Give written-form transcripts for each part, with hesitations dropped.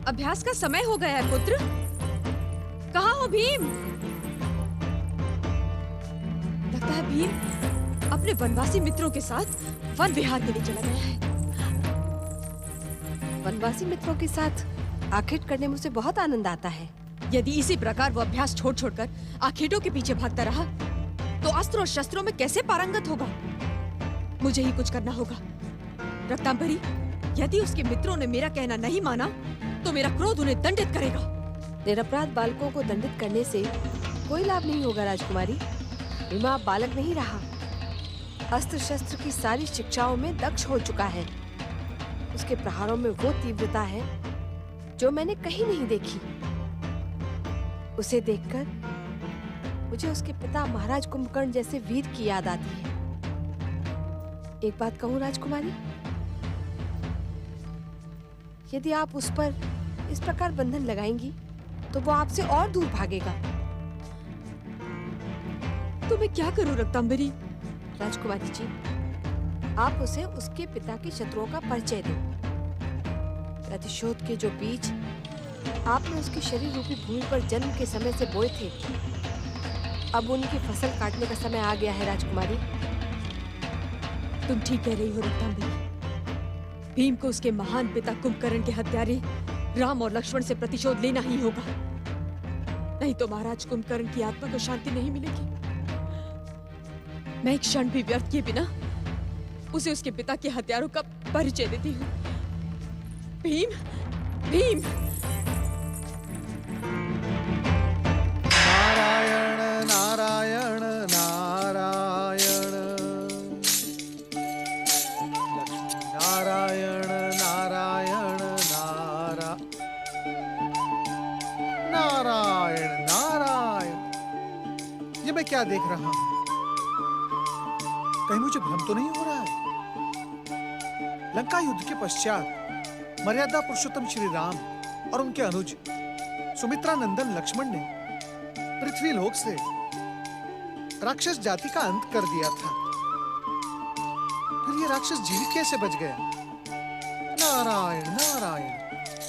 अभ्यास का समय हो गया है पुत्र। कहाँ हो भीम? लगता है भीम अपने वनवासी मित्रों के साथ वन विहार के लिए चला गया है। वनवासी मित्रों के साथ आखेट करने में उसे बहुत आनंद आता है। यदि इसी प्रकार वो अभ्यास छोड़ छोड़कर आखेटों के पीछे भागता रहा तो अस्त्र और शस्त्रों में कैसे पारंगत होगा? मुझे ही कुछ करना होगा। रक्तांबरी, यदि उसके मित्रों ने मेरा कहना नहीं माना तो मेरा क्रोध उन्हें दंडित करेगा। निरपराध बालकों को दंडित करने से कोई लाभ नहीं होगा राजकुमारी। भीमा अब बालक नहीं रहा, अस्त्र शस्त्र की सारी शिक्षाओं में दक्ष हो चुका है। उसके प्रहारों में वो तीव्रता है जो मैंने कहीं नहीं देखी। उसे देखकर मुझे उसके पिता महाराज कुंभकर्ण जैसे वीर की याद आती है। एक बात कहूँ राजकुमारी, यदि आप उस पर इस प्रकार बंधन लगाएंगी तो वो आपसे और दूर भागेगा। तो मैं क्या करूं रक्तांबरी? राजकुमारी जी, आप उसे उसके पिता के शत्रुओं का परिचय दो। प्रतिशोध के जो बीज आपने उसके शरीर रूपी भूमि पर जन्म के समय से बोए थे, अब उनकी फसल काटने का समय आ गया है राजकुमारी। तुम ठीक कह रही हो रक्तांबरी। भीम को उसके महान पिता कुंभकर्ण के हत्यारे राम और लक्ष्मण से प्रतिशोध लेना ही होगा, नहीं तो महाराज कुंभकर्ण की आत्मा को शांति नहीं मिलेगी। मैं एक क्षण भी व्यर्थ किए बिना उसे उसके पिता के हत्यारों का परिचय देती हूँ। भीम, भीम! नारायण नारायण नारायण, नारायण नारायण नारायण नारायण। ये मैं क्या देख रहा हूं? कहीं मुझे भ्रम तो नहीं हो रहा है? लंका युद्ध के पश्चात मर्यादा पुरुषोत्तम श्री राम और उनके अनुज सुमित्रा नंदन लक्ष्मण ने पृथ्वी लोक से राक्षस जाति का अंत कर दिया था। फिर ये राक्षस जीवित कैसे बच गया? नारायण नारायण,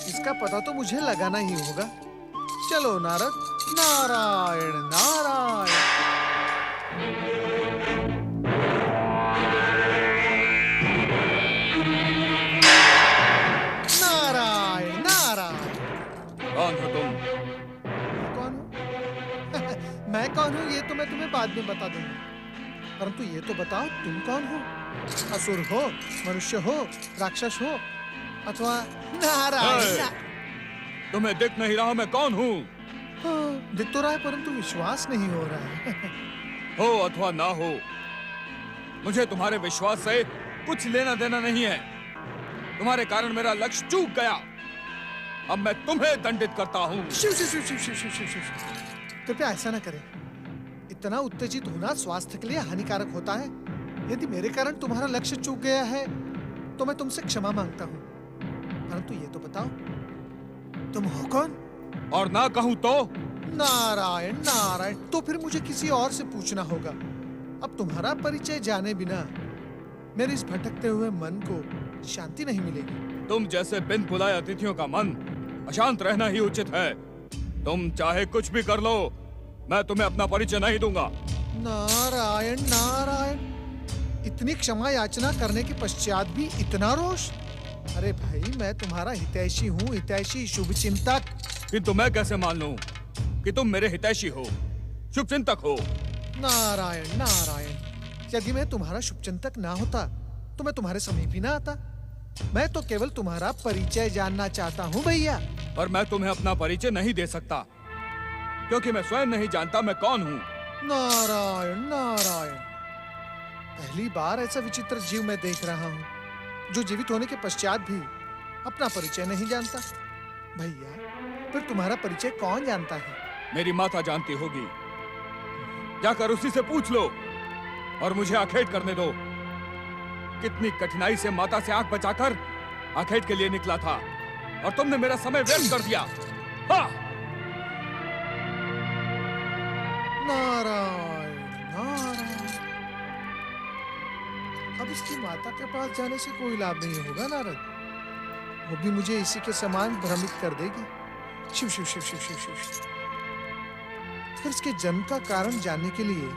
इसका पता तो मुझे लगाना ही होगा। चलो नारद, नारायण नारायण। नारायण नारायण। कौन हो तुम? कौन हूँ? मैं कौन हूँ ये तो मैं तुम्हें बाद में बता दूंगा, परंतु ये तो बताओ तुम कौन हो? असुर हो, मनुष्य हो, राक्षस हो, अथवा नारायण? तुम्हें दिख नहीं रहा मैं कौन हूँ? हाँ, दिख तो रहा है परंतु विश्वास नहीं हो रहा है। हो अथवा ना हो, मुझे तुम्हारे विश्वास से कुछ लेना देना नहीं है। तुम्हारे कारण मेरा लक्ष्य चूक गया। अब मैं तुम्हें दंडित करता हूँ। शिव शिव शिव शिव शिव शिव शिव शिव। कृपया ऐसा न करें। इतना उत्तेजित होना स्वास्थ्य के लिए हानिकारक होता है। यदि मेरे कारण तुम्हारा लक्ष्य चूक गया है तो मैं तुमसे क्षमा मांगता हूँ, परंतु ये तो बताओ तुम हो कौन? और ना कहूँ तो? नारायण नारायण, तो फिर मुझे किसी और से पूछना होगा। अब तुम्हारा परिचय जाने बिना मेरे इस भटकते हुए मन को शांति नहीं मिलेगी। तुम जैसे बिन बुलाए अतिथियों का मन अशांत रहना ही उचित है। तुम चाहे कुछ भी कर लो, मैं तुम्हें अपना परिचय नहीं दूंगा। नारायण नारायण, इतनी क्षमा याचना करने के पश्चात भी इतना रोष? अरे भाई, मैं तुम्हारा हितैषी हूँ, हितैषी, शुभचिंतक। किंतु मैं कैसे मान लूं कि तुम मेरे हितैषी हो, शुभचिंतक हो? नारायण नारायण, यदि मैं तुम्हारा शुभचिंतक ना होता तो मैं तुम्हारे समीप ही ना आता। मैं तो केवल तुम्हारा परिचय जानना चाहता हूँ भैया। पर मैं तुम्हें अपना परिचय नहीं दे सकता, क्योंकि मैं स्वयं नहीं जानता मैं कौन हूँ। नारायण नारायण, पहली बार ऐसा विचित्र जीव मैं देख रहा हूँ जो जीवित होने के पश्चात भी अपना परिचय नहीं जानता। भैया, फिर तुम्हारा परिचय कौन जानता है? मेरी माता जानती होगी। जाकर उसी से पूछ लो और मुझे आखेट करने दो। कितनी कठिनाई से माता से आंख बचाकर आखेट के लिए निकला था और तुमने मेरा समय व्यर्थ कर दिया। हाँ! नारायण नारायण, अब इसकी माता के पास जाने से कोई लाभ नहीं होगा नारद। वो भी मुझे इसी के समान भ्रमित कर देगी। शिव शिव शिव शिव शिव शिव शिव। फिर इसके जन्म का कारण जानने के लिए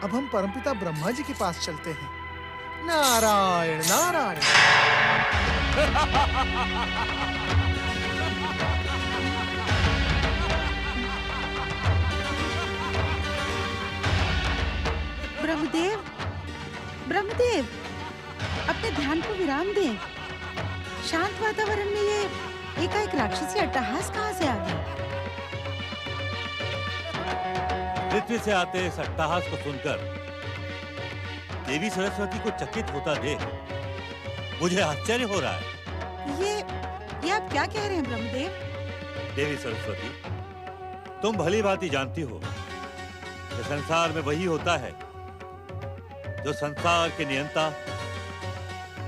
अब हम परमपिता ब्रह्मा जी के पास चलते हैं। नारायण नारायण। ब्रह्मदेव, ब्रह्मदेव, अपने ध्यान को विराम दें। शांत वातावरण में ये एकाएक राक्षसी अट्टहास कहाँ से आ गया? पृथ्वी से आते इस अट्टहास को सुनकर देवी सरस्वती को चकित होता देख मुझे आश्चर्य हो रहा है। ये आप क्या कह रहे हैं ब्रह्मदेव? देवी सरस्वती, तुम भली भांति जानती हो कि संसार में वही होता है जो संसार के नियंता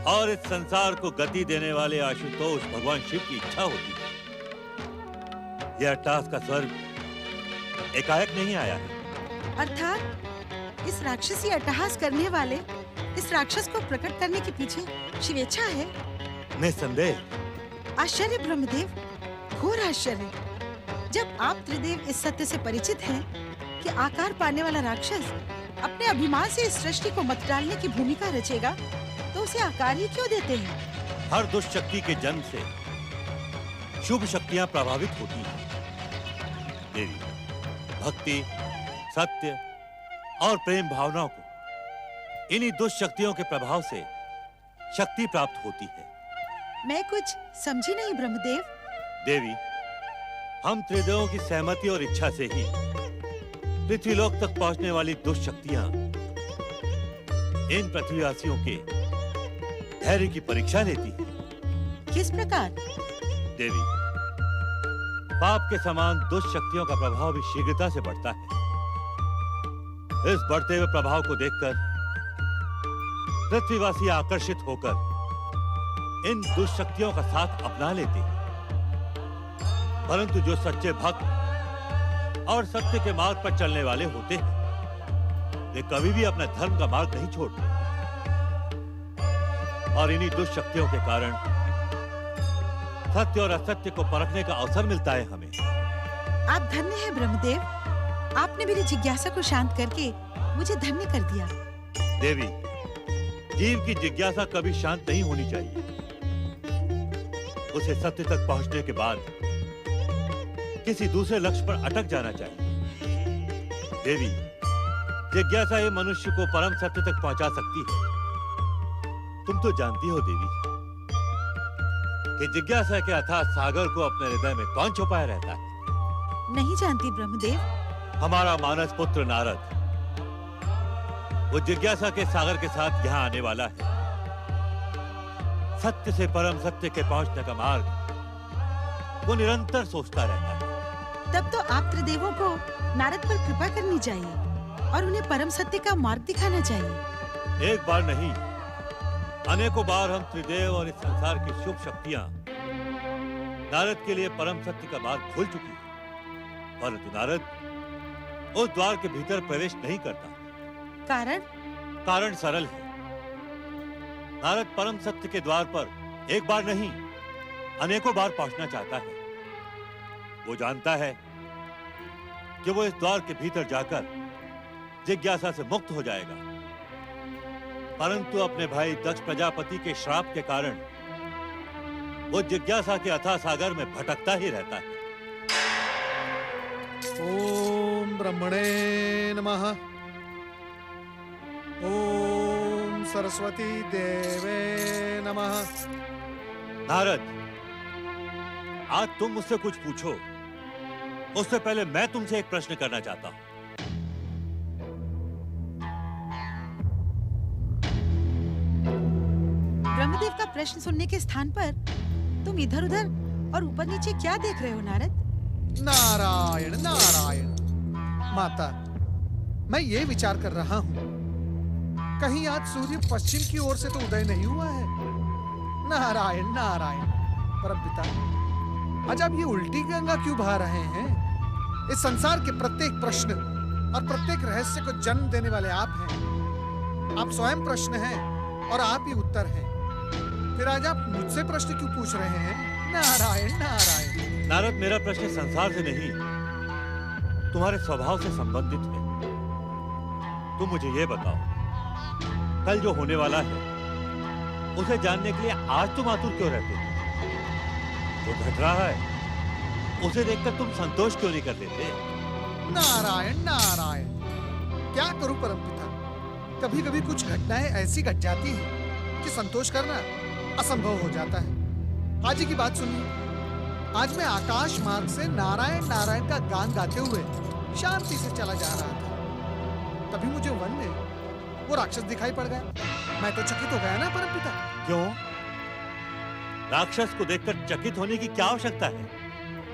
और इस संसार को गति देने वाले आशुतोष भगवान शिव की इच्छा होती है। यह अट्टहास का स्वर्ग एकाएक नहीं आया है। अर्थात इस राक्षसी अट्टहास करने वाले इस राक्षस को प्रकट करने के पीछे शिवेच्छा है। निस्संदेह। आश्चर्य ब्रह्मदेव, घोर आश्चर्य। जब आप त्रिदेव इस सत्य से परिचित हैं कि आकार पाने वाला राक्षस अपने अभिमान से इस सृष्टि को मत डालने की भूमिका रचेगा, तो उसे आकार ही क्यों देते हैं? हर दुष्ट शक्ति के जन्म से शुभ शक्तियां प्रभावित होती हैं। देवी, भक्ति, सत्य और प्रेम भावनाओं को इन्हीं दुष्ट शक्तियों के प्रभाव से शक्ति प्राप्त होती है। मैं कुछ समझी नहीं ब्रह्मदेव। देवी, हम त्रिदेवों की सहमति और इच्छा से ही पृथ्वीलोक तक पहुंचने वाली दुष्ट शक्तियां इन पृथ्वीवासियों के धैर्य की परीक्षा लेती हैं। किस प्रकार? देवी, पाप के समान दुष्ट शक्तियों का प्रभाव भी शीघ्रता से बढ़ता है। इस बढ़ते हुए प्रभाव को देखकर पृथ्वीवासी आकर्षित होकर इन दुष्ट शक्तियों का साथ अपना लेते हैं। परंतु जो सच्चे भक्त और सत्य के मार्ग पर चलने वाले होते हैं, वे कभी भी अपना धर्म का मार्ग नहीं छोड़ते। और इन्हीं दुष्ट शक्तियों के कारण सत्य और असत्य को परखने का अवसर मिलता है हमें। आप धन्य हैं ब्रह्मदेव। आपने मेरी जिज्ञासा को शांत करके मुझे धन्य कर दिया। देवी, जीव की जिज्ञासा कभी शांत नहीं होनी चाहिए। उसे सत्य तक पहुंचने के बाद किसी दूसरे लक्ष्य पर अटक जाना चाहिए। देवी, जिज्ञासा ही मनुष्य को परम सत्य तक पहुंचा सकती है। तुम तो जानती हो देवी कि जिज्ञासा के अथाह सागर को अपने हृदय में कौन छुपाया रहता है? नहीं जानती ब्रह्मदेव। हमारा मानस पुत्र नारद वो जिज्ञासा के सागर के साथ यहाँ आने वाला है। सत्य से परम सत्य के पहुंचने का मार्ग वो निरंतर सोचता रहता है। तब तो आप त्रिदेवों को नारद पर कृपा करनी चाहिए और उन्हें परम सत्य का मार्ग दिखाना चाहिए। एक बार नहीं, अनेकों बार हम त्रिदेव और इस संसार की शुभ शक्तियां नारद के लिए परम सत्य का मार्ग खोल चुकी है, परंतु नारद उस द्वार के भीतर प्रवेश नहीं करता। कारण सरल है। नारद परम सत्य के द्वार पर एक बार नहीं, अनेकों बार पहुंचना चाहता है। वो जानता है कि वो इस द्वार के भीतर जाकर जिज्ञासा से मुक्त हो जाएगा, परंतु अपने भाई दक्ष प्रजापति के श्राप के कारण वो जिज्ञासा के अथाह सागर में भटकता ही रहता है। ओम ब्रह्मणे नमः। ओम सरस्वती देवे नमः। नारद, आज तुम मुझसे कुछ पूछो, उससे पहले मैं तुमसे एक प्रश्न करना चाहता हूं। ब्रह्मदेव का प्रश्न सुनने के स्थान पर तुम इधर उधर और ऊपर नीचे क्या देख रहे हो नारद? नारायण नारायण। माता, मैं ये विचार कर रहा हूँ, कहीं आज सूर्य पश्चिम की ओर से तो उदय नहीं हुआ है। नारायण नारायण। परमपिता, आज आप ये उल्टी गंगा क्यों बहा रहे हैं? इस संसार के प्रत्येक प्रश्न और प्रत्येक रहस्य को जन्म देने वाले आप हैं। आप स्वयं प्रश्न हैं और आप ही उत्तर हैं। फिर आज आप मुझसे प्रश्न क्यों पूछ रहे हैं? नारायण नारायण। नारद, मेरा प्रश्न संसार से नहीं, तुम्हारे स्वभाव से संबंधित है। तुम मुझे ये बताओ, कल जो होने वाला है उसे जानने के लिए आज तुम आतुर क्यों रहते हो? जो घट रहा है उसे देखकर तुम संतोष क्यों नहीं कर लेते? नारायण नारायण। क्या करूं परमपिता, कभी कभी कुछ घटनाएं ऐसी घट जाती हैं कि संतोष करना असंभव हो जाता है। आज ही की बात सुनिए। आज मैं आकाश मार्ग से नारायण नारायण का गान गाते हुए शांति से चला जा रहा था। तभी मुझे वन में वो राक्षस दिखाई पड़ गया। मैं तो चकित हो गया ना परमपिता। क्यों? राक्षस को देखकर चकित होने की क्या आवश्यकता है?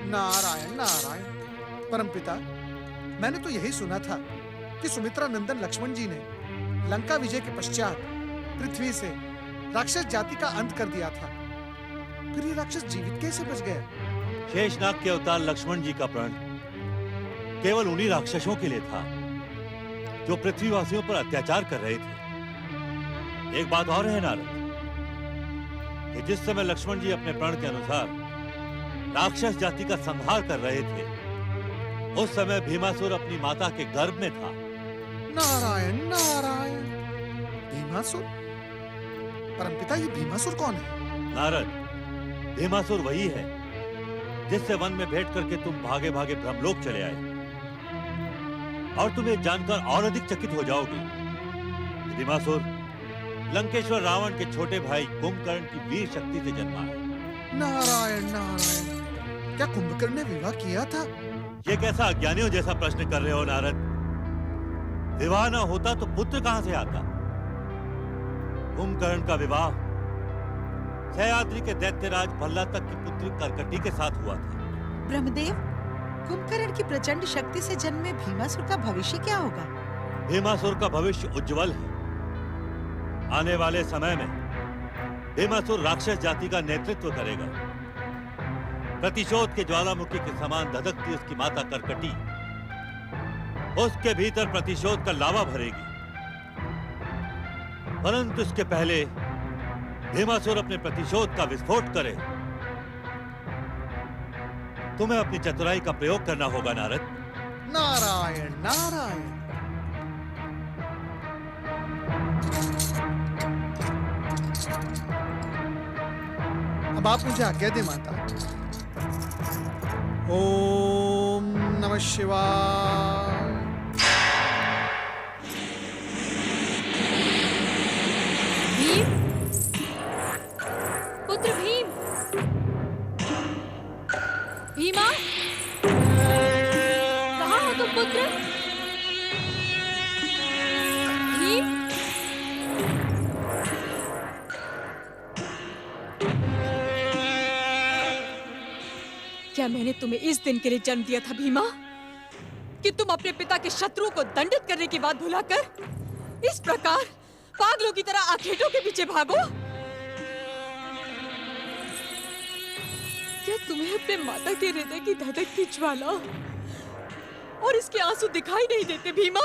नारायण नारायण। परमपिता, मैंने तो यही सुना था कि सुमित्रा नंदन लक्ष्मण जी ने लंका विजय के पश्चात पृथ्वी से राक्षस जाति का अंत कर दिया था। फिर ये राक्षस जीवित कैसे बच गया? शेषनाग के अवतार लक्ष्मण जी का प्रण केवल उन्हीं राक्षसों के लिए था जो पृथ्वीवासियों पर अत्याचार कर रहे थे। एक बात और है नारद, कि जिस समय लक्ष्मण जी अपने प्रण के अनुसार राक्षस जाति का संहार कर रहे थे, उस समय भीमासुर अपनी माता के गर्भ में था। नारायण नारायण। भीमासुर? परमपिता, ये भीमासुर कौन है? नारद, भीमासुर वही है जिससे वन में भेंट करके तुम भागे भागे ब्रह्मलोक चले आए। और तुम ये जानकर और अधिक चकित हो जाओगे कि भीमासुर लंकेश्वर रावण के छोटे भाई कुंभकर्ण की वीर शक्ति से जन्मा है। नारायण नारायण। क्या कुंभकर्ण ने विवाह किया था? ये कैसा अज्ञानियों जैसा प्रश्न कर रहे हो नारद? विवाह न होता तो पुत्र कहां से आता? कुंभकर्ण का विवाह सह्याद्री के दैत्यराज भल्लातक की पुत्री कर्कटी के साथ हुआ था। ब्रह्मदेव, कुंभकर्ण की प्रचंड शक्ति से जन्मे भीमासुर का भविष्य क्या होगा? भीमासुर का भविष्य उज्जवल है। आने वाले समय में भीमासुर राक्षस जाति का नेतृत्व करेगा। प्रतिशोध के ज्वालामुखी के समान धधकती उसकी माता कर्कटी उसके भीतर प्रतिशोध का लावा भरेगी। परंतु इसके पहले भीमासुर अपने प्रतिशोध का विस्फोट करे। तुम्हें अपनी चतुराई का प्रयोग करना होगा नारद। नारायण नारायण। अब आप मुझे आज्ञा दे माता। ओम नमः शिवाय। भीम, पुत्र भीम, भीमा, कहाँ हो तुम पुत्र? भीम, क्या मैंने तुम्हें इस दिन के लिए जन्म दिया था भीमा, कि तुम अपने पिता के शत्रुओं को दंडित करने की बात भुलाकर इस प्रकार पागलों की तरह आखेटों के पीछे भागो? क्या तुम्हें अपने माता के हृदय की धधकती ज्वाला और इसके आंसू दिखाई नहीं देते भीमा?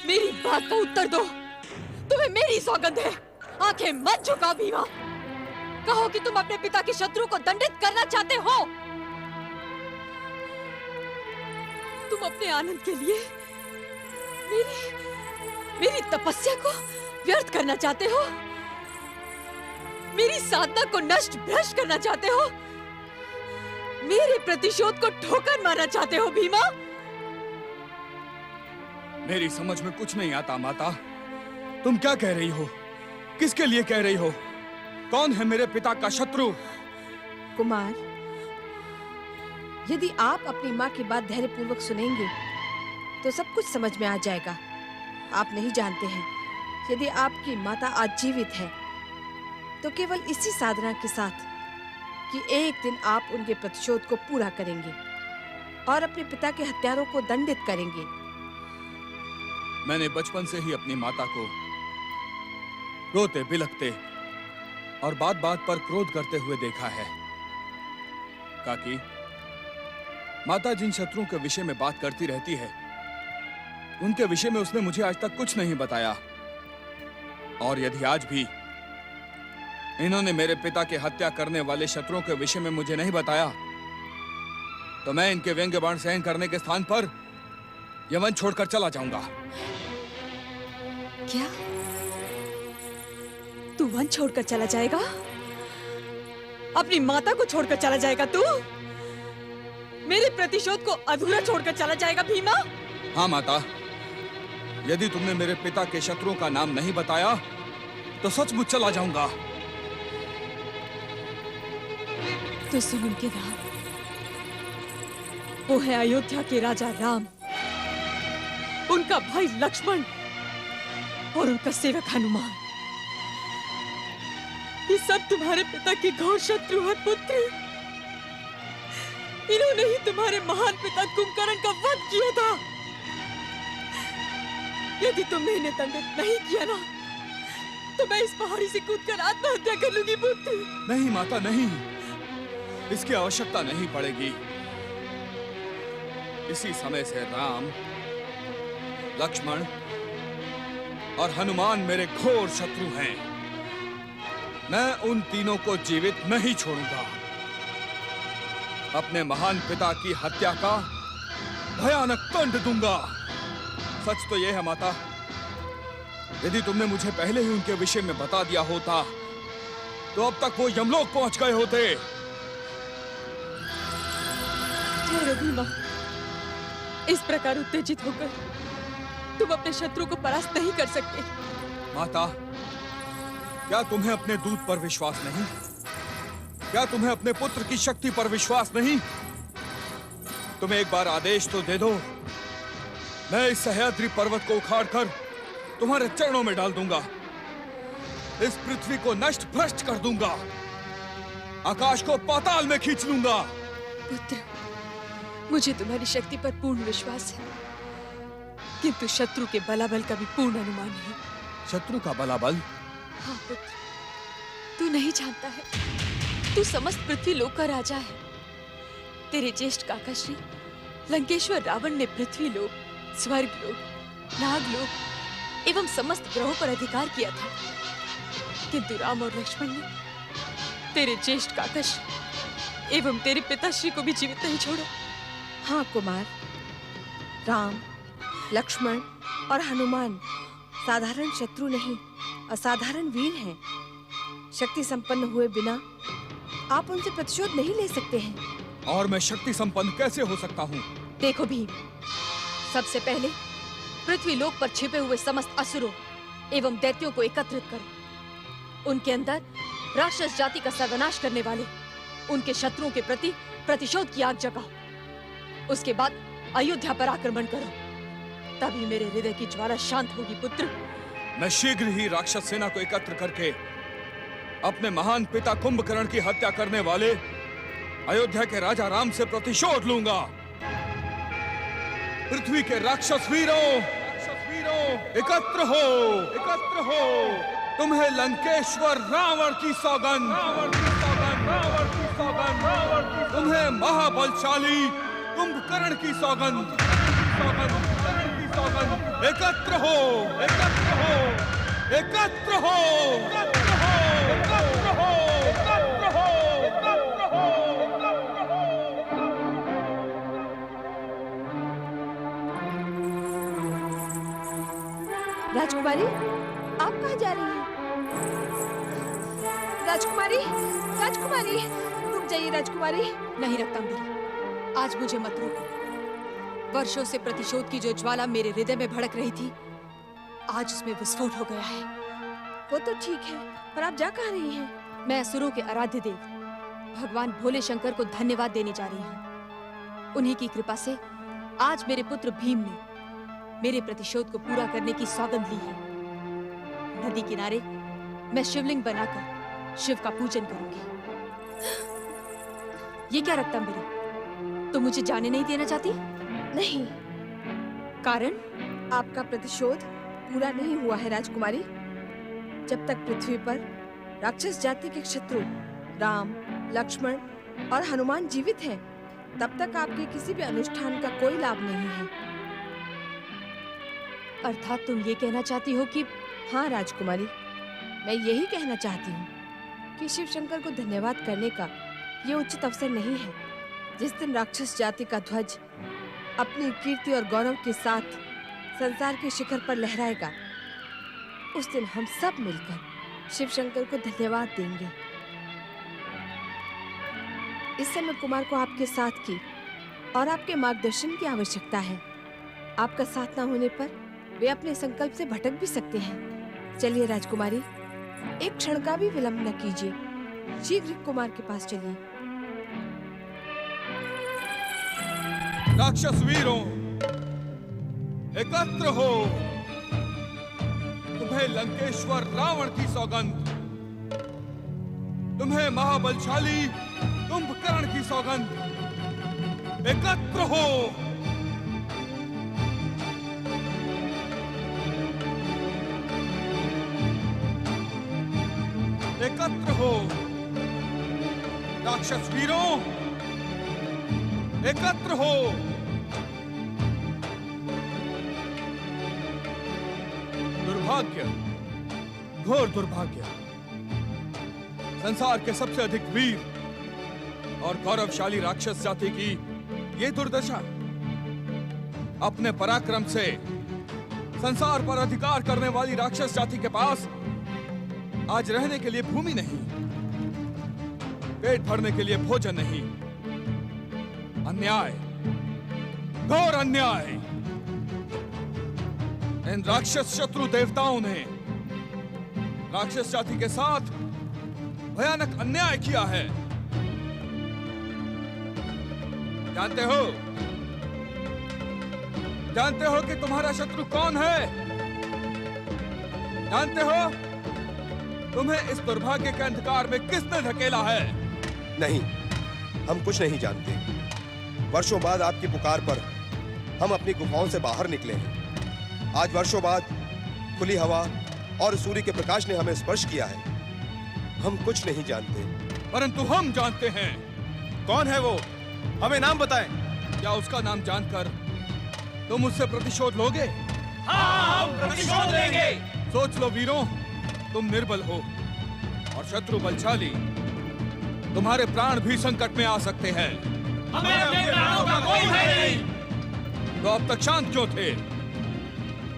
मेरी बात का उत्तर दो। तुम्हें मेरी सौगंध है, आंखें मत झुकाओ भीमा। कहो कि तुम अपने पिता के शत्रु को दंडित करना चाहते हो। तुम अपने आनंद के लिए मेरी तपस्या को व्यर्थ करना चाहते हो, मेरी साधना को नष्ट भ्रष्ट करना चाहते हो, मेरे प्रतिशोध को ठोकर मारना चाहते हो भीमा। मेरी समझ में कुछ नहीं आता माता। तुम क्या कह रही हो? किसके लिए कह रही हो? कौन है मेरे पिता का शत्रु? कुमार, यदि आप अपनी माँ की बात धैर्यपूर्वक सुनेंगे तो सब कुछ समझ में आ जाएगा। आप नहीं जानते हैं, यदि आपकी माता आज जीवित है तो केवल इसी साधना के साथ कि एक दिन आप उनके प्रतिशोध को पूरा करेंगे और अपने पिता के हत्यारों को दंडित करेंगे। मैंने बचपन से ही अपनी माता को रोते बिलखते और बात बात पर क्रोध करते हुए देखा है। काकी, माता जिन शत्रुओं के विषय में बात करती रहती है, उनके विषय में उसने मुझे आज तक कुछ नहीं बताया। और यदि आज भी इन्होंने मेरे पिता की हत्या करने वाले शत्रुओं के विषय में मुझे नहीं बताया, तो मैं इनके व्यंग्य बाण सहन करने के स्थान पर यमन छोड़कर चला जाऊंगा। क्या तू वन छोड़कर चला जाएगा? अपनी माता को छोड़कर चला जाएगा तू? मेरे प्रतिशोध को अधूरा छोड़कर चला जाएगा भीमा? हाँ माता, यदि तुमने मेरे पिता के शत्रुओं का नाम नहीं बताया तो सचमुच चला जाऊंगा। तो सुन उनके नाम, वो है अयोध्या के राजा राम, उनका भाई लक्ष्मण और उनका सेवक हनुमान। ये सब तुम्हारे पिता के घोर शत्रु हैं पुत्र। इन्होंने ही तुम्हारे महान पिता कुंभकर्ण का वध किया था। यदि तुमने इन्हें दंडित नहीं किया ना, तो मैं इस पहाड़ी से कूदकर आत्महत्या कर लूंगी पुत्र। नहीं माता, नहीं, इसकी आवश्यकता नहीं पड़ेगी। इसी समय से राम, लक्ष्मण और हनुमान मेरे घोर शत्रु हैं। मैं उन तीनों को जीवित नहीं छोड़ूंगा। अपने महान पिता की हत्या का भयानक दंड दूंगा। सच तो यह है माता, यदि तुमने मुझे पहले ही उनके विषय में बता दिया होता तो अब तक वो यमलोक पहुंच गए होते। ठहरो भीमा, इस प्रकार उत्तेजित होकर तुम अपने शत्रु को परास्त नहीं कर सकते। माता, क्या तुम्हें अपने दूत पर विश्वास नहीं? क्या तुम्हें अपने पुत्र की शक्ति पर विश्वास नहीं? तुम्हें एक बार आदेश तो दे दो, मैं इस सह्याद्री पर्वत को उखाड़कर तुम्हारे चरणों में डाल दूंगा। इस पृथ्वी को नष्ट भ्रष्ट कर दूंगा, आकाश को पाताल में खींच लूंगा। पुत्र, मुझे तुम्हारी शक्ति पर पूर्ण विश्वास है, किंतु शत्रु के बलाबल का भी पूर्ण अनुमान है। शत्रु का बलाबल? हाँ पुत्र, तू नहीं जानता है, तू समस्त पृथ्वी लोक का राजा है। तेरे ज्येष्ठ काका श्री लंकेश्वर रावण ने पृथ्वी लोक, स्वर्ग लोक, नागलोक एवं समस्त ग्रहों पर अधिकार किया था, किंतु राम और लक्ष्मण ने तेरे ज्येष्ठ काका श्री एवं तेरे पिताश्री को भी जीवित नहीं छोड़ा। हाँ कुमार, राम, लक्ष्मण और हनुमान साधारण शत्रु नहीं, असाधारण वीर हैं। शक्ति संपन्न हुए बिना आप उनसे प्रतिशोध नहीं ले सकते हैं। और मैं शक्ति संपन्न कैसे हो सकता हूँ? देखो भीम, सबसे पहले पृथ्वी लोक पर छिपे हुए समस्त असुरों एवं दैत्यों को एकत्रित करो। उनके अंदर राक्षस जाति का सर्वनाश करने वाले उनके शत्रुओं के प्रति प्रतिशोध की आग जगाओ। उसके बाद अयोध्या पर आक्रमण करो, तभी मेरे हृदय की ज्वाला शांत होगी पुत्र। मैं शीघ्र ही राक्षस सेना को एकत्र करके अपने महान पिता कुंभकर्ण की हत्या करने वाले अयोध्या के राजा राम से प्रतिशोध लूंगा। पृथ्वी के राक्षस वीरों, एकत्र हो, एकत्र हो। तुम्हें लंकेश्वर रावण की सौगंध, तुम्हें महाबलशाली कुंभकर्ण की सौगंध। एकत्र हो, एकत्र हो, एकत्र हो, एकत्र हो, एकत्र हो, एकत्र हो, एकत्र हो। राजकुमारी, आप कहाँ जा रही हैं? राजकुमारी, राजकुमारी, रुक जाइए राजकुमारी। नहीं रक्तांबरी, आज मुझे मत रोको। वर्षों से प्रतिशोध की जो ज्वाला मेरे हृदय में भड़क रही थी, आज उसमें विस्फोट हो गया है। वो तो ठीक है, पर आप जा कहाँ रही हैं? मैं असुरों के आराध्य देव भगवान भोले शंकर को धन्यवाद देने जा रही हूँ। उन्हीं की कृपा से आज मेरे पुत्र भीम ने मेरे प्रतिशोध को पूरा करने की सौगंध ली है। नदी किनारे मैं शिवलिंग बनाकर शिव का पूजन करूंगी। ये क्या रक्तांबरी, तो मुझे जाने नहीं देना चाहती? नहीं, कारण? आपका प्रतिशोध पूरा नहीं हुआ है राजकुमारी। जब तक पृथ्वी पर राक्षस जाति के शत्रु राम, लक्ष्मण और हनुमान जीवित हैं, तब तक आपके किसी भी अनुष्ठान का कोई लाभ नहीं है। अर्थात तुम ये कहना चाहती हो कि हाँ राजकुमारी, मैं यही कहना चाहती हूँ कि शिव शंकर को धन्यवाद करने का ये उचित अवसर नहीं है। जिस दिन राक्षस जाति का ध्वज अपनी कीर्ति और गौरव के साथ संसार के शिखर पर लहराएगा, उस दिन हम सब मिलकर शिव शंकर को धन्यवाद देंगे। इस समय कुमार को आपके साथ की और आपके मार्गदर्शन की आवश्यकता है। आपका साथ न होने पर वे अपने संकल्प से भटक भी सकते हैं। चलिए राजकुमारी, एक क्षण का भी विलंब न कीजिए, शीघ्र कुमार के पास चलिए। राक्षस वीरों, एकत्र हो। तुम्हें लंकेश्वर रावण की सौगंध, तुम्हें महाबलशाली कुंभकर्ण की सौगंध। एकत्र हो। एकत्र हो राक्षस वीरों, एकत्र हो। दुर्भाग्य, घोर दुर्भाग्य, संसार के सबसे अधिक वीर और गौरवशाली राक्षस जाति की ये दुर्दशा। अपने पराक्रम से संसार पर अधिकार करने वाली राक्षस जाति के पास आज रहने के लिए भूमि नहीं, पेट भरने के लिए भोजन नहीं। अन्याय, घोर अन्याय। इन राक्षस शत्रु देवताओं ने राक्षस जाति के साथ भयानक अन्याय किया है। जानते हो कि तुम्हारा शत्रु कौन है? जानते हो तुम्हें इस दुर्भाग्य के अंधकार में किसने धकेला है? नहीं, हम कुछ नहीं जानते। वर्षों बाद आपकी पुकार पर हम अपनी गुफाओं से बाहर निकले हैं। आज वर्षों बाद खुली हवा और सूर्य के प्रकाश ने हमें स्पर्श किया है। हम कुछ नहीं जानते, परंतु हम जानते हैं। कौन है वो? हमें नाम बताएं। क्या उसका नाम जानकर तुम उससे प्रतिशोध लोगे? हाँ, हम प्रतिशोध लेंगे। सोच लो वीरों, तुम निर्बल हो और शत्रु बलशाली। तुम्हारे प्राण भी संकट में आ सकते हैं। हमें अपने प्राणों का कोई भय नहीं। तो अब तक शांत क्यों थे?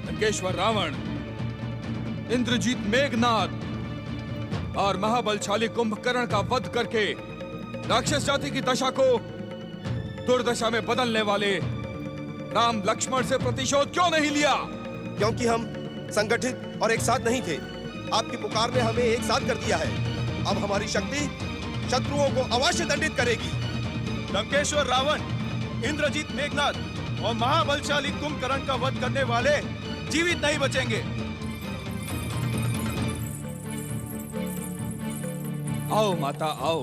लंकेश्वर रावण, इंद्रजीत मेघनाद और महाबलशाली कुंभकर्ण का वध करके राक्षस जाति की दशा को दुर्दशा में बदलने वाले राम लक्ष्मण से प्रतिशोध क्यों नहीं लिया? क्योंकि हम संगठित और एक साथ नहीं थे। आपकी पुकार ने हमें एक साथ कर दिया है। अब हमारी शक्ति शत्रुओं को अवश्य दंडित करेगी। लंकेश्वर रावण, इंद्रजीत मेघनाद और महाबलशाली कुंभकर्ण का वध करने वाले जीवित नहीं बचेंगे। आओ माता, आओ।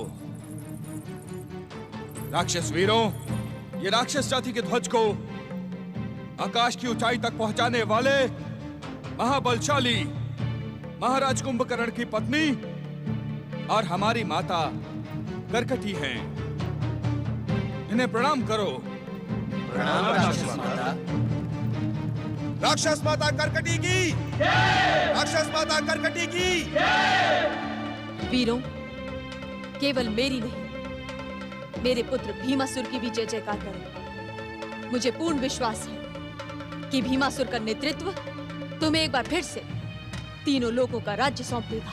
राक्षस वीरों, ये राक्षस जाति के ध्वज को आकाश की ऊंचाई तक पहुंचाने वाले महाबलशाली महाराज कुंभकर्ण की पत्नी और हमारी माता करकटी हैं। इन्हें प्रणाम करो। प्रणाम राक्षस माता। राक्षस माता करकटी की, राक्षस माता करकटी की। वीरों, केवल मेरी नहीं, मेरे पुत्र भीमासुर की भी जय जयकार करो। मुझे पूर्ण विश्वास है कि भीमासुर का नेतृत्व तुम्हें एक बार फिर से तीनों लोगों का राज्य सौंप देगा।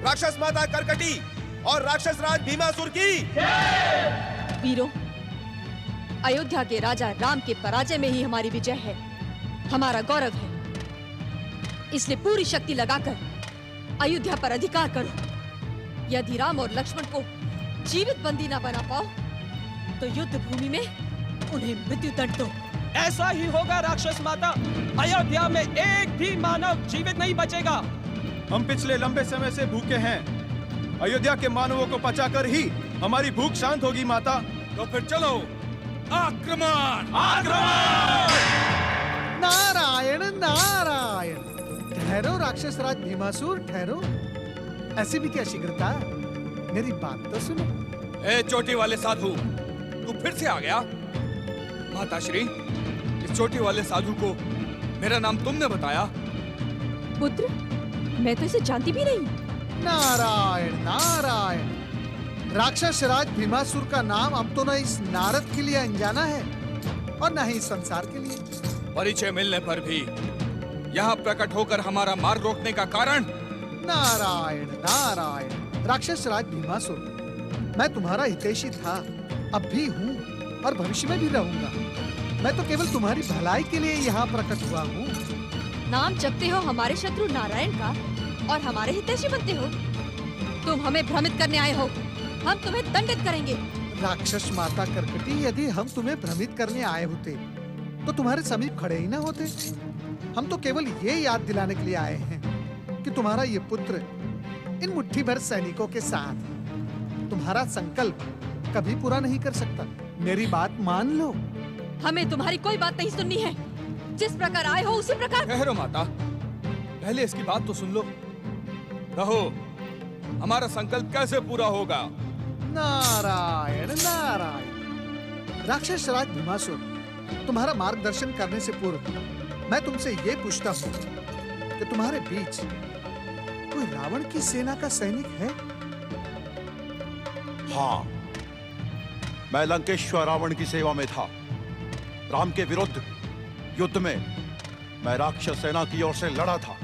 राक्षस माता करकटी और राक्षस राज भीमासुर की। वीरों, अयोध्या के राजा राम के पराजय में ही हमारी विजय है, हमारा गौरव है। इसलिए पूरी शक्ति लगाकर अयोध्या पर अधिकार करो। यदि राम और लक्ष्मण को जीवित बंदी न बना पाओ तो युद्ध भूमि में उन्हें मृत्यु दंड दो। ऐसा ही होगा राक्षस माता। अयोध्या में एक भी मानव जीवित नहीं बचेगा। हम पिछले लंबे समय से भूखे हैं। अयोध्या के मानवों को पचाकर ही हमारी भूख शांत होगी माता। तो फिर चलो, आक्रमण! आक्रमण! नारायण नारायण। ठहरो राक्षस राज भीमासुर, ठहरो। ऐसी भी क्या शीघ्रता? मेरी बात तो सुनो। ए चोटी वाले साधु, तू फिर से आ गया? माताश्री, इस चोटी वाले साधु को मेरा नाम तुमने बताया? पुत्र, मैं तो इसे जानती भी नहीं। नारायण नारायण, राक्षस राज भीमासुर का नाम अब तो न इस नारद के लिए अनजाना है और न ही इस संसार के लिए। परिचय मिलने पर भी यहाँ प्रकट होकर हमारा मार्ग रोकने का कारण? नारायण नारायण, राक्षस राज भीमासुर, मैं तुम्हारा हितैषी था, अब भी हूँ और भविष्य में भी रहूंगा। मैं तो केवल तुम्हारी भलाई के लिए यहाँ प्रकट हुआ हूँ। नाम जपते हो हमारे शत्रु नारायण का और हमारे हितैषी बनते हो। तुम हमें भ्रमित करने आए हो, हम तुम्हें दंडित करेंगे। राक्षस माता कर्कटी, यदि हम तुम्हें भ्रमित करने आए होते तो तुम्हारे समीप खड़े ही ना होते। हम तो केवल ये याद दिलाने के लिए आए हैं कि तुम्हारा ये पुत्र इन मुट्ठी भर सैनिकों के साथ तुम्हारा संकल्प कभी पूरा नहीं कर सकता। मेरी बात मान लो। हमें तुम्हारी कोई बात नहीं सुननी है। जिस प्रकार आए हो उसी प्रकार। ठहरो माता, पहले इसकी बात तो सुन लो। कहो, हमारा संकल्प कैसे पूरा होगा? नारायण नारायण, राक्षस राज भीमासुर, तुम्हारा मार्गदर्शन करने से पूर्व मैं तुमसे ये पूछता हूँ कि तुम्हारे बीच कोई रावण की सेना का सैनिक है? हाँ, मैं लंकेश्वर रावण की सेवा में था। राम के विरुद्ध युद्ध में मैं राक्षस सेना की ओर से लड़ा था,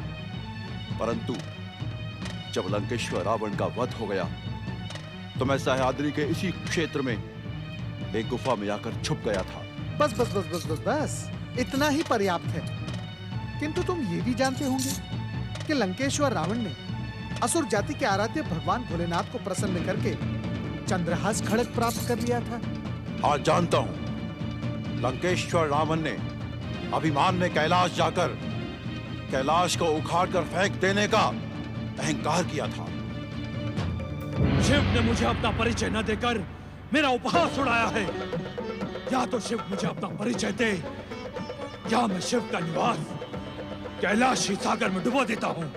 परंतु जब लंकेश्वर रावण का वध हो गया तो मैं सह्याद्री के इसी क्षेत्र में एक गुफा में आकर छुप गया था। बस बस बस बस बस बस, इतना ही पर्याप्त है। किंतु तुम ये भी जानते होंगे कि लंकेश्वर रावण ने असुर जाति के आराध्य भगवान भोलेनाथ को प्रसन्न करके चंद्रहास खड़ग प्राप्त कर लिया था। हाँ, जानता हूं। लंकेश्वर रावण ने अभिमान में कैलाश जाकर कैलाश को उखाड़कर फेंक देने का अहंकार किया था। शिव ने मुझे अपना परिचय न देकर मेरा उपहास उड़ाया है। या तो शिव मुझे अपना परिचय दे या मैं शिव का निवास कैलाशी सागर में डुबो देता हूँ।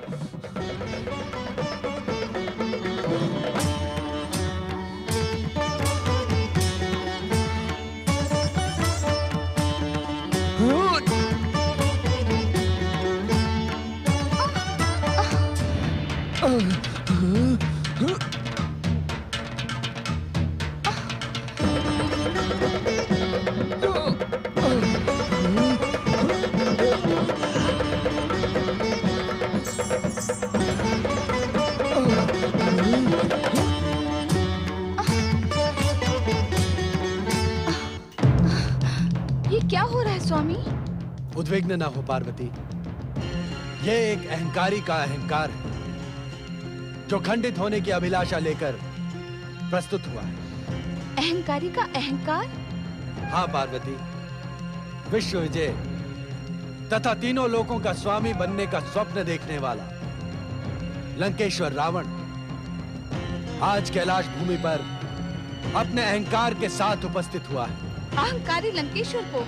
उद्विग्न न हो पार्वती, यह एक अहंकारी का अहंकार है जो खंडित होने की अभिलाषा लेकर प्रस्तुत हुआ है। अहंकारी का अहंकार? हाँ पार्वती, विश्व विजय तथा तीनों लोकों का स्वामी बनने का स्वप्न देखने वाला लंकेश्वर रावण आज कैलाश भूमि पर अपने अहंकार के साथ उपस्थित हुआ है। अहंकारी लंकेश्वर को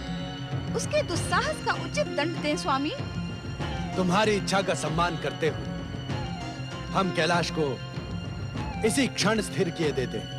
उसके दुस्साहस का उचित दंड दें स्वामी। तुम्हारी इच्छा का सम्मान करते हुए हम कैलाश को इसी क्षण स्थिर किए देते हैं।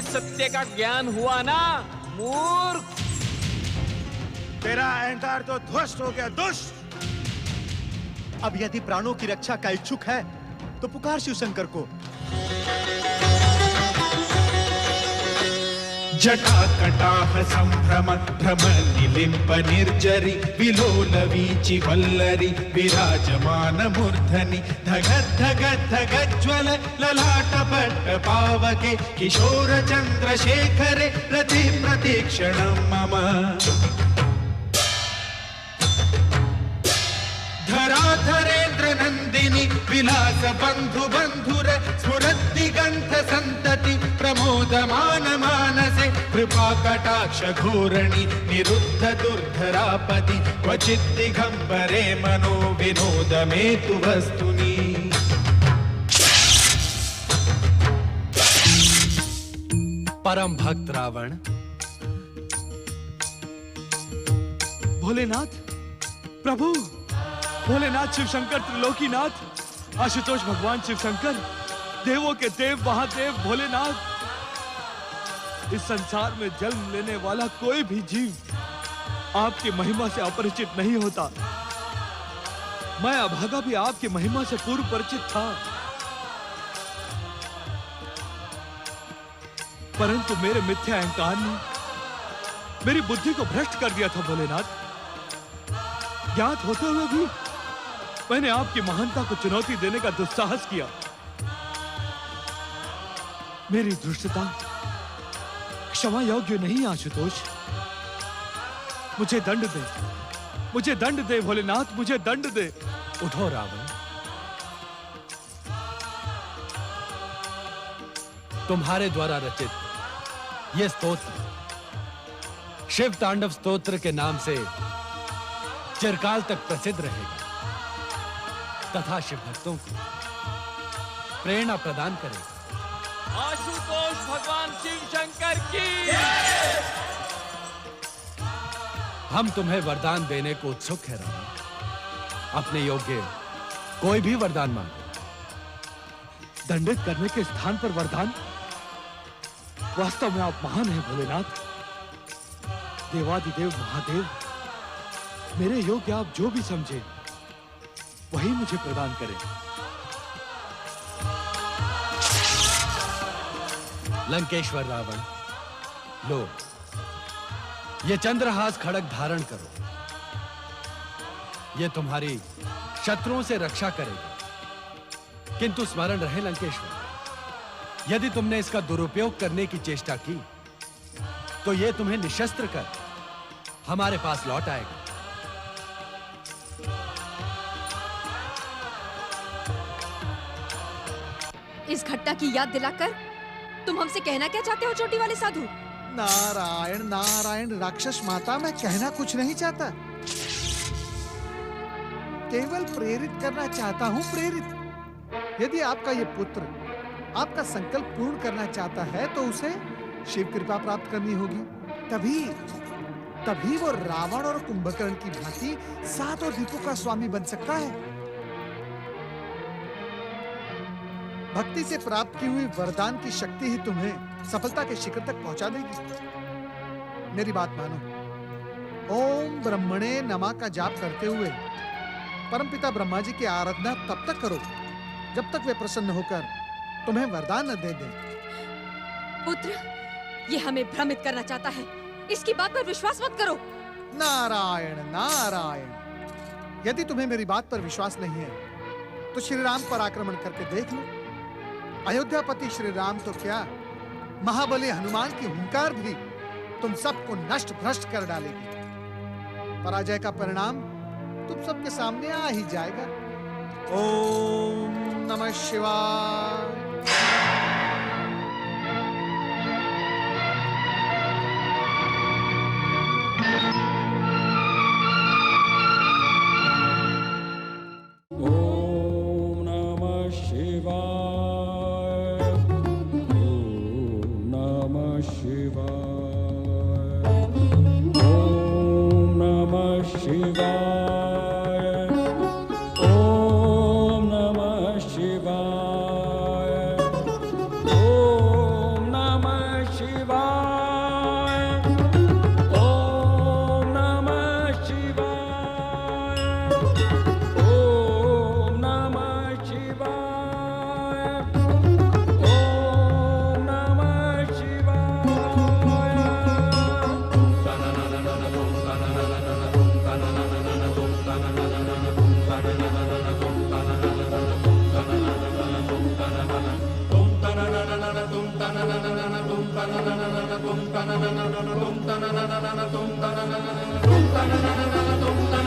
सत्य का ज्ञान हुआ ना मूर्ख? तेरा अहंकार तो ध्वस्त हो गया दुष्ट। अब यदि प्राणों की रक्षा का इच्छुक है तो पुकार शिव शंकर को। जटा कटाह संभ्रम भ्रम निलिम्ब निर्जरी विलोल वीचि वल्लरी विराजमान मूर्धनि धगत् धगत् धगज्ज्वल ललाट पट्ट पावके किशोर चंद्रशेखरे रति प्रतीक्षणं मम। धराधरेन्द्र नंदिनी विलास बंधु बंधुर स्फुरद्दिगंध संतति सति प्रमोदमान मानसे कृपा कटाक्ष घोरणी निरुद्ध दुर्धरापति क्वचित् दिगंबरे मनो विनोद मेतु वस्तुनि। परम भक्त रावण, भोलेनाथ प्रभु, भोलेनाथ शिव शंकर त्रिलोकीनाथ, आशुतोष भगवान शिव शंकर, देवों के देव महादेव भोलेनाथ। इस संसार में जन्म लेने वाला कोई भी जीव आपकी महिमा से अपरिचित नहीं होता। मैं अभागा भी आपकी महिमा से पूर्व परिचित था, परंतु मेरे मिथ्या अहंकार ने मेरी बुद्धि को भ्रष्ट कर दिया था भोलेनाथ। ज्ञात होते हुए भी मैंने आपकी महानता को चुनौती देने का दुस्साहस किया। मेरी दुष्टता क्षमा योग्य नहीं आशुतोष। मुझे दंड दे, मुझे दंड दे भोलेनाथ, मुझे दंड दे। उठो रावण, तुम्हारे द्वारा रचित यह स्तोत्र शिव तांडव स्तोत्र के नाम से चिरकाल तक प्रसिद्ध रहेगा तथा शिव भक्तों को प्रेरणा प्रदान करेगा। आशुतोष भगवान शिव शंकर की। हम तुम्हें वरदान देने को उत्सुक है रावण। अपने योग्य कोई भी वरदान मांगो। दंडित करने के स्थान पर वरदान? वास्तव में आप महान हैं भोलेनाथ, देवादिदेव महादेव। मेरे योग्य आप जो भी समझे वही मुझे प्रदान करें। लंकेश्वर रावण, लो ये चंद्रहास खड़ग धारण करो। ये तुम्हारी शत्रुओं से रक्षा करेगा, किंतु स्मरण रहे लंकेश्वर, यदि तुमने इसका दुरुपयोग करने की चेष्टा की तो ये तुम्हें निशस्त्र कर हमारे पास लौट आएगा। इस घटना की याद दिलाकर तुम हमसे कहना क्या चाहते हो चोटी वाले साधु? नारायण नारायण राक्षस माता, मैं कहना कुछ नहीं चाहता, केवल प्रेरित करना चाहता हूँ, प्रेरित। यदि आपका ये पुत्र आपका संकल्प पूर्ण करना चाहता है तो उसे शिव कृपा प्राप्त करनी होगी। तभी वो रावण और कुंभकर्ण की भांति सातों द्वीपों का स्वामी बन सकता है। भक्ति से प्राप्त की हुई वरदान की शक्ति ही तुम्हें सफलता के शिखर तक पहुंचा देगी। मेरी बात मानो, ओम ब्रह्मणे नमः का जाप करते हुए परमपिता ब्रह्मा जी की आराधना तब तक करो जब तक वे प्रसन्न होकर तुम्हें वरदान न दे दें। पुत्र, ये हमें भ्रमित करना चाहता है, इसकी बात पर विश्वास मत करो। नारायण नारायण, यदि तुम्हें मेरी बात पर विश्वास नहीं है तो श्री राम पर आक्रमण करके देख लो। अयोध्यापति श्री राम तो क्या, महाबली हनुमान की हुंकार भी तुम सबको नष्ट भ्रष्ट कर डालेगी। पराजय का परिणाम तुम सबके सामने आ ही जाएगा। ओम नमः शिवाय। tum